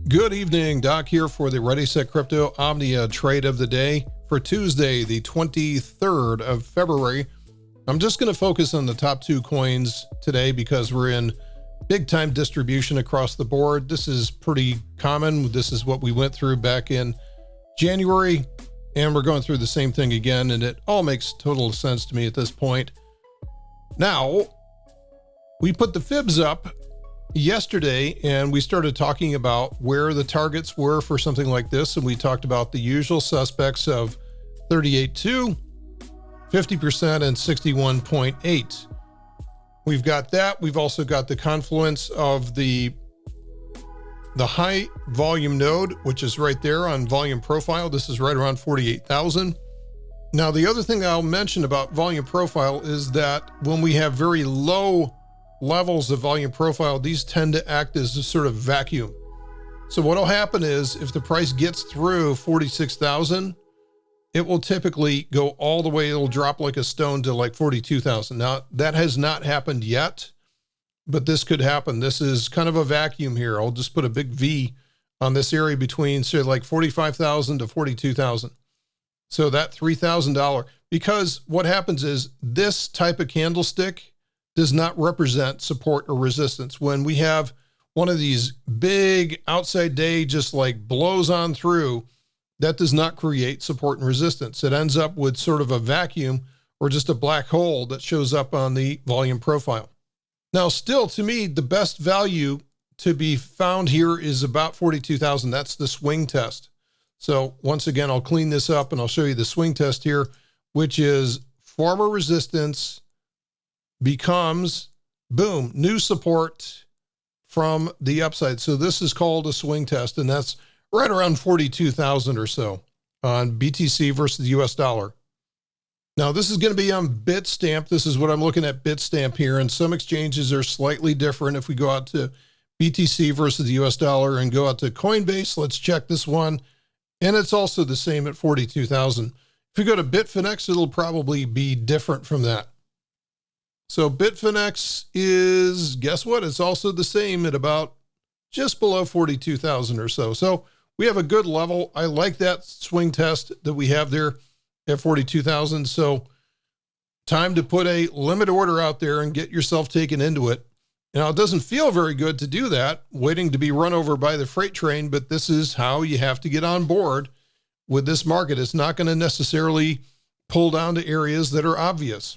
Good evening, Doc here for the ReadySetCrypto OMNIA trade of the day for Tuesday, the 23rd of February. I'm just going to focus on the top two coins today because we're in big time distribution across the board. This is pretty common. This is what we went through back in January, and we're going through the same thing again, and it all makes total sense to me at this point. Now, we put the fibs up yesterday and we started talking about where the targets were for something like this, and we talked about the usual suspects of 38.2, 50%, and 61.8. We've got that. We've also got the confluence of the high volume node, which is right there on volume profile. This is right around 48,000. Now, the other thing I'll mention about volume profile is that when we have very low levels of volume profile, these tend to act as a sort of vacuum. So what'll happen is if the price gets through 46,000, it will typically go all the way, it'll drop like a stone to like 42,000. Now, that has not happened yet, but this could happen. This is kind of a vacuum here. I'll just put a big V on this area between, say, like 45,000 to 42,000. So that $3,000, because what happens is this type of candlestick does not represent support or resistance. When we have one of these big outside day just like blows on through, that does not create support and resistance. It ends up with sort of a vacuum or just a black hole that shows up on the volume profile. Now, still, to me, the best value to be found here is about 42,000. That's the swing test. So once again, I'll clean this up and I'll show you the swing test here, which is former resistance becomes, boom, new support from the upside. So this is called a swing test, and that's right around 42,000 or so on BTC versus the US dollar. Now, this is going to be on Bitstamp. This is what I'm looking at, Bitstamp here, and some exchanges are slightly different. If we go out to BTC versus the US dollar and go out to Coinbase, let's check this one, and it's also the same at 42,000. If you go to Bitfinex, it'll probably be different from that. So Bitfinex is, guess what? It's also the same at about just below 42,000 or so. So we have a good level. I like that swing test that we have there at 42,000. So time to put a limit order out there and get yourself taken into it. Now, it doesn't feel very good to do that, waiting to be run over by the freight train, but this is how you have to get on board with this market. It's not going to necessarily pull down to areas that are obvious.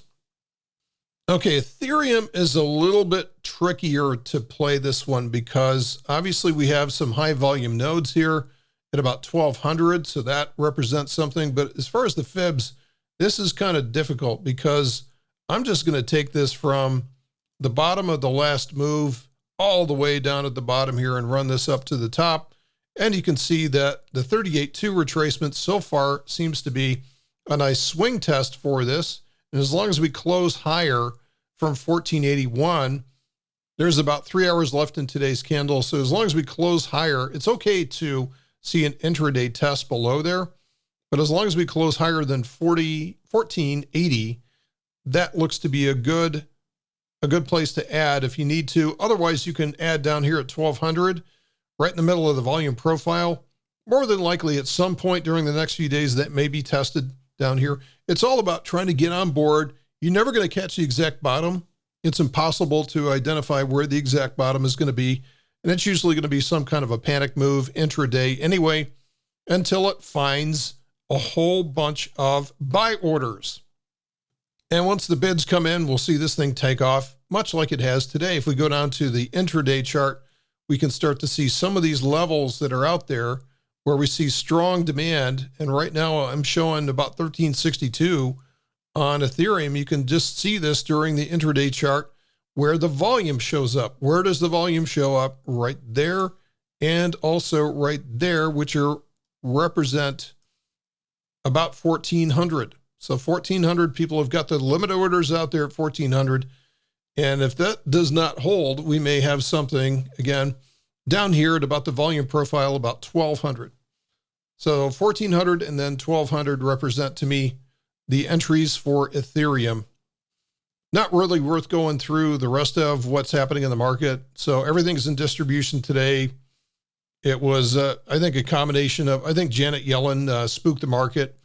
Okay, Ethereum is a little bit trickier to play this one because obviously we have some high volume nodes here at about 1,200, so that represents something. But as far as the fibs, this is kind of difficult because I'm just going to take this from the bottom of the last move all the way down at the bottom here and run this up to the top. And you can see that the 38.2 retracement so far seems to be a nice swing test for this. And as long as we close higher from 1481, there's about 3 hours left in today's candle. So as long as we close higher, it's okay to see an intraday test below there. But as long as we close higher than 1480, that looks to be a good place to add if you need to. Otherwise, you can add down here at 1200, right in the middle of the volume profile. More than likely, at some point during the next few days, that may be tested down here. It's all about trying to get on board. You're never going to catch the exact bottom. It's impossible to identify where the exact bottom is going to be. And it's usually going to be some kind of a panic move intraday anyway, until it finds a whole bunch of buy orders. And once the bids come in, we'll see this thing take off, much like it has today. If we go down to the intraday chart, we can start to see some of these levels that are out there where we see strong demand. And right now I'm showing about 1362 on Ethereum. You can just see this during the intraday chart where the volume shows up. Where does the volume show up? Right there and also right there, which represent about 1,400. So 1,400 people have got the limit orders out there at 1,400. And if that does not hold, we may have something, again, down here at about the volume profile, about 1,200. So 1,400 and then 1,200 represent to me the entries for Ethereum. Not really worth going through the rest of what's happening in the market. So everything's in distribution today. It was, I think, a combination of, I think Janet Yellen spooked the market.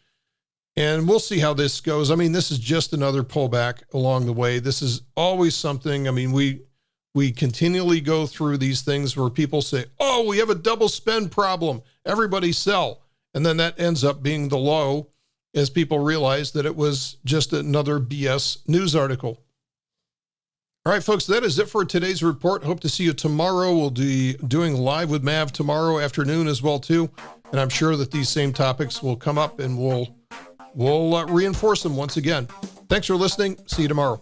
And we'll see how this goes. I mean, this is just another pullback along the way. This is always something. I mean, we continually go through these things where people say, oh, we have a double spend problem. Everybody sell. And then that ends up being the low as people realize that it was just another BS news article. All right, folks, that is it for today's report. Hope to see you tomorrow. We'll be doing live with Mav tomorrow afternoon as well, too. And I'm sure that these same topics will come up and we'll reinforce them once again. Thanks for listening. See you tomorrow.